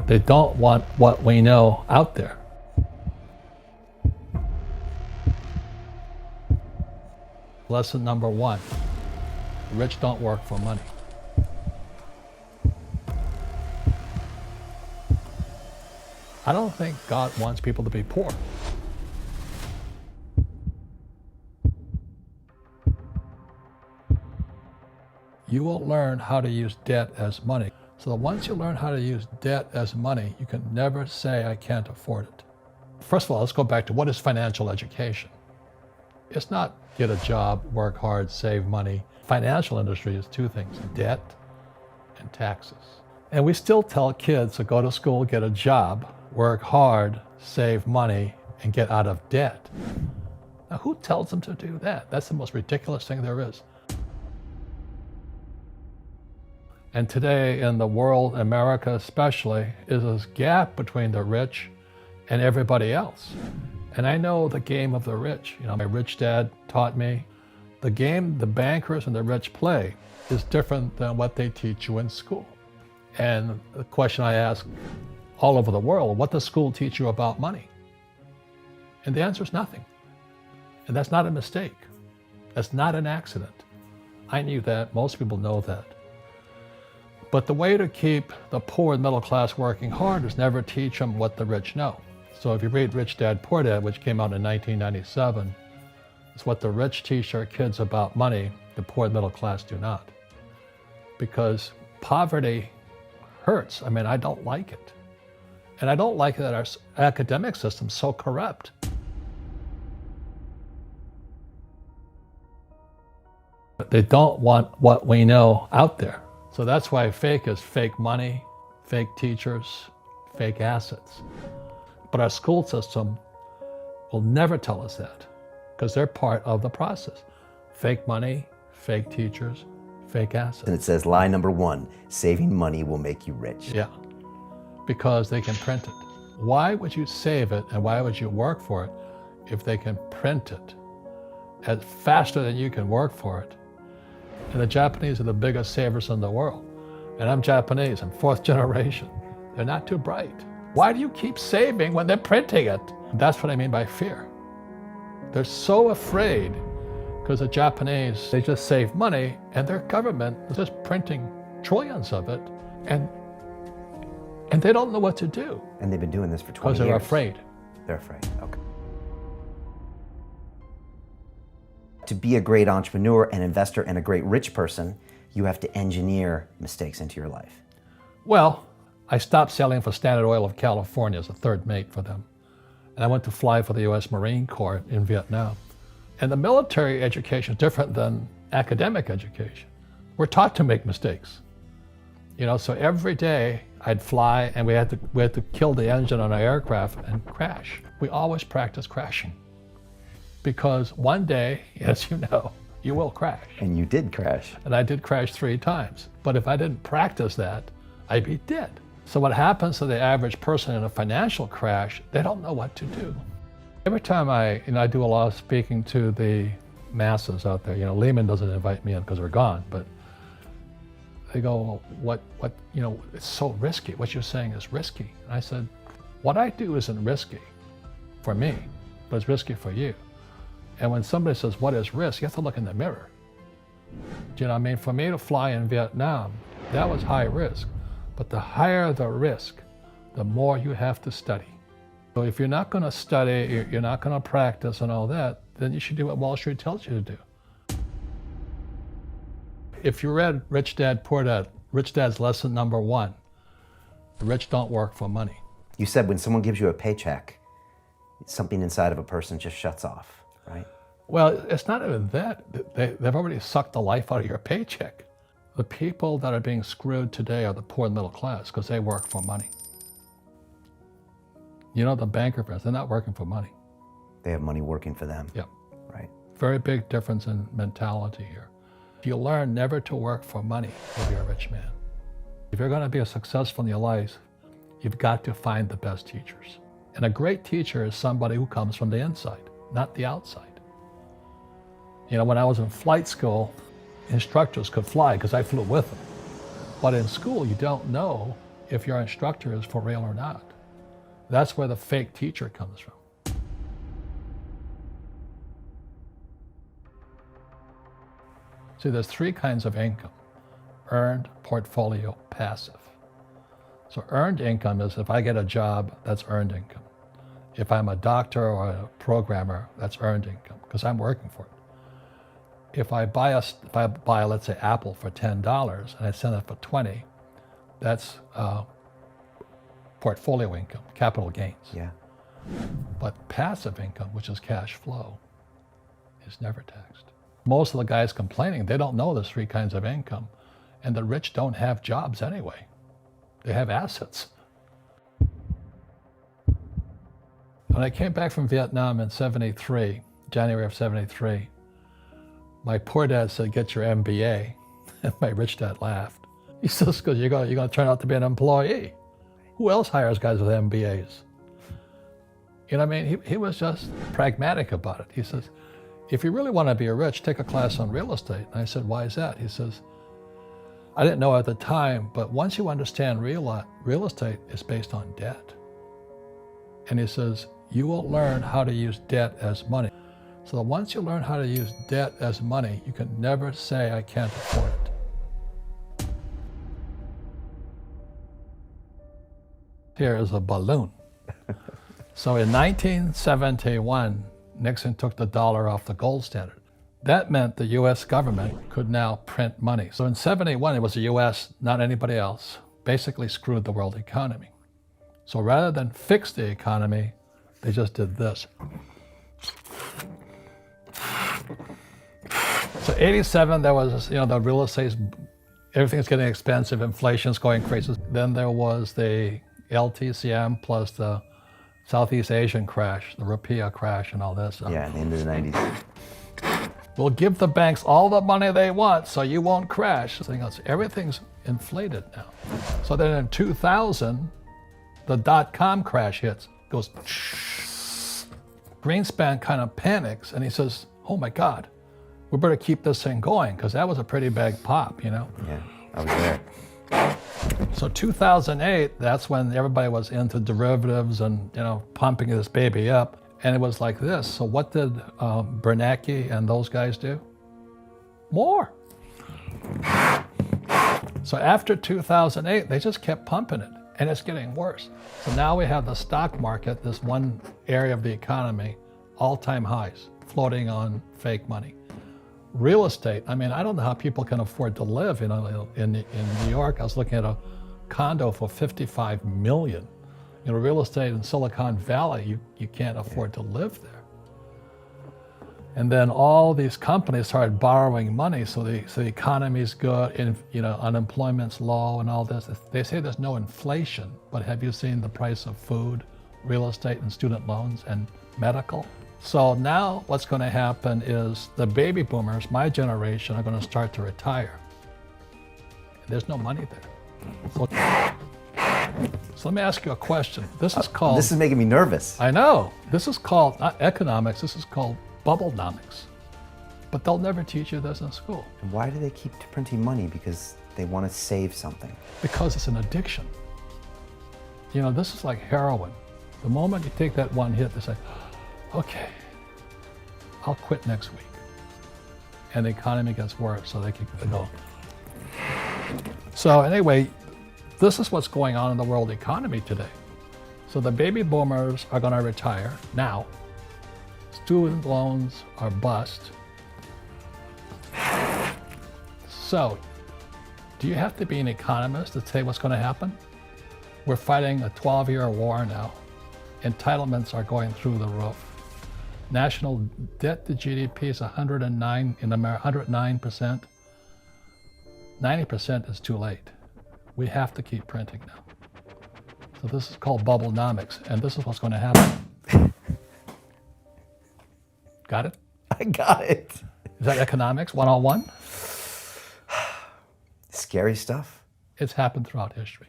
They don't want what we know out there. Lesson number one, rich don't work for money. I don't think God wants people to be poor. You will learn how to use debt as money. So once you learn how to use debt as money, you can never say, I can't afford it. First of all, let's go back to what is financial education? It's not get a job, work hard, save money. Financial industry is two things, debt and taxes. And we still tell kids to go to school, get a job, work hard, save money, and get out of debt. Now, who tells them to do that? That's the most ridiculous thing there is. And today in the world, America especially, is this gap between the rich and everybody else. And I know the game of the rich. You know, my rich dad taught me the game the bankers and the rich play is different than what they teach you in school. And the question I ask all over the world, what does school teach you about money? And the answer is nothing. And that's not a mistake. That's not an accident. I knew that, most people know that. But the way to keep the poor and middle class working hard is never teach them what the rich know. So if you read Rich Dad, Poor Dad, which came out in 1997, it's what the rich teach their kids about money, the poor and middle class do not. Because poverty hurts. I mean, I don't like it. And I don't like that our academic system's so corrupt. But they don't want what we know out there. So that's why fake is fake money, fake teachers, fake assets. But our school system will never tell us that because they're part of the process. Fake money, fake teachers, fake assets. And it says lie number one, saving money will make you rich. Yeah, because they can print it. Why would you save it and why would you work for it if they can print it as faster than you can work for it? And the Japanese are the biggest savers in the world. And I'm Japanese, I'm fourth generation. They're not too bright. Why do you keep saving when they're printing it? That's what I mean by fear. They're so afraid because the Japanese, they just save money and their government is just printing trillions of it and they don't know what to do. And they've been doing this for 20 years. Because they're afraid. They're afraid, okay. To be a great entrepreneur, an investor, and a great rich person, you have to engineer mistakes into your life. Well, I stopped sailing for Standard Oil of California as a third mate for them. And I went to fly for the US Marine Corps in Vietnam. And the military education is different than academic education. We're taught to make mistakes. You know, so every day I'd fly and we had to kill the engine on our aircraft and crash. We always practice crashing. Because one day, as you know, you will crash. And you did crash. And I did crash 3 times. But if I didn't practice that, I'd be dead. So what happens to the average person in a financial crash, they don't know what to do. Every time I do a lot of speaking to the masses out there, Lehman doesn't invite me in because we're gone, but they go, well, it's so risky. What you're saying is risky. And I said, what I do isn't risky for me, but it's risky for you. And when somebody says, what is risk? You have to look in the mirror. Do you know what I mean? For me to fly in Vietnam, that was high risk. But the higher the risk, the more you have to study. So if you're not going to study, you're not going to practice and all that, then you should do what Wall Street tells you to do. If you read Rich Dad, Poor Dad, Rich Dad's lesson number one, the rich don't work for money. You said when someone gives you a paycheck, something inside of a person just shuts off, right? Well, it's not even that. They've already sucked the life out of your paycheck. The people that are being screwed today are the poor and middle class because they work for money. You know, the banker friends, they're not working for money. They have money working for them. Yep. Right. Very big difference in mentality here. If you learn never to work for money, you'll be a rich man. If you're going to be successful in your life, you've got to find the best teachers. And a great teacher is somebody who comes from the inside, not the outside. You know, when I was in flight school, instructors could fly because I flew with them. But in school, you don't know if your instructor is for real or not. That's where the fake teacher comes from. See, there's three kinds of income: earned, portfolio, passive. So earned income is if I get a job, that's earned income. If I'm a doctor or a programmer, that's earned income because I'm working for it. If I buy, let's say, Apple for $10 and I sell it for $20, that's portfolio income, capital gains. Yeah. But passive income, which is cash flow, is never taxed. Most of the guys complaining, they don't know there's three kinds of income. And the rich don't have jobs anyway. They have assets. When I came back from Vietnam in '73, January of '73, my poor dad said, "Get your MBA." And my rich dad laughed. He says, "Because you're going to turn out to be an employee. Who else hires guys with MBAs?" You know what I mean? He was just pragmatic about it. He says, "If you really want to be rich, take a class on real estate." And I said, "Why is that?" He says, "I didn't know at the time, but once you understand real estate is based on debt." And he says, "You will learn how to use debt as money. So that once you learn how to use debt as money, you can never say, 'I can't afford it.'" Here is a balloon. So in 1971, Nixon took the dollar off the gold standard. That meant the US government could now print money. So in '71, it was the US, not anybody else, basically screwed the world economy. So rather than fix the economy, they just did this. So '87, there was, the real estate, everything's getting expensive, inflation's going crazy. Then there was the LTCM plus the Southeast Asian crash, the rupiah crash and all this. Yeah, the end of the 90s. We'll give the banks all the money they want so you won't crash. Everything's inflated now. So then in 2000, the dot-com crash hits, goes, Greenspan kind of panics and he says, "Oh my God, we better keep this thing going," because that was a pretty big pop, Yeah, I was there. So 2008, that's when everybody was into derivatives and, pumping this baby up. And it was like this. So what did Bernanke and those guys do? More. So after 2008, they just kept pumping it, and it's getting worse. So now we have the stock market, this one area of the economy, all-time highs, floating on fake money. Real estate, I don't know how people can afford to live. In New York, I was looking at a condo for $55 million. Real estate in Silicon Valley, you can't afford to live there. And then all these companies started borrowing money, so the economy's good, and unemployment's low and all this. They say there's no inflation, but have you seen the price of food, real estate, and student loans, and medical? So now what's going to happen is the baby boomers, my generation, are going to start to retire. There's no money there. So let me ask you a question. This is making me nervous. I know. This is called, not economics, this is called bubblenomics. But they'll never teach you this in school. And why do they keep printing money? Because they want to save something. Because it's an addiction. This is like heroin. The moment you take that one hit, they say, "Okay, I'll quit next week." And the economy gets worse, so they can go. So anyway, this is what's going on in the world economy today. So the baby boomers are going to retire now. Student loans are bust. So, do you have to be an economist to say what's going to happen? We're fighting a 12-year war now. Entitlements are going through the roof. National debt to GDP is 109 in America, 109%. 90% is too late. We have to keep printing now. So this is called bubblenomics, and this is what's going to happen. Got it? I got it. Is that economics 101? Scary stuff. It's happened throughout history.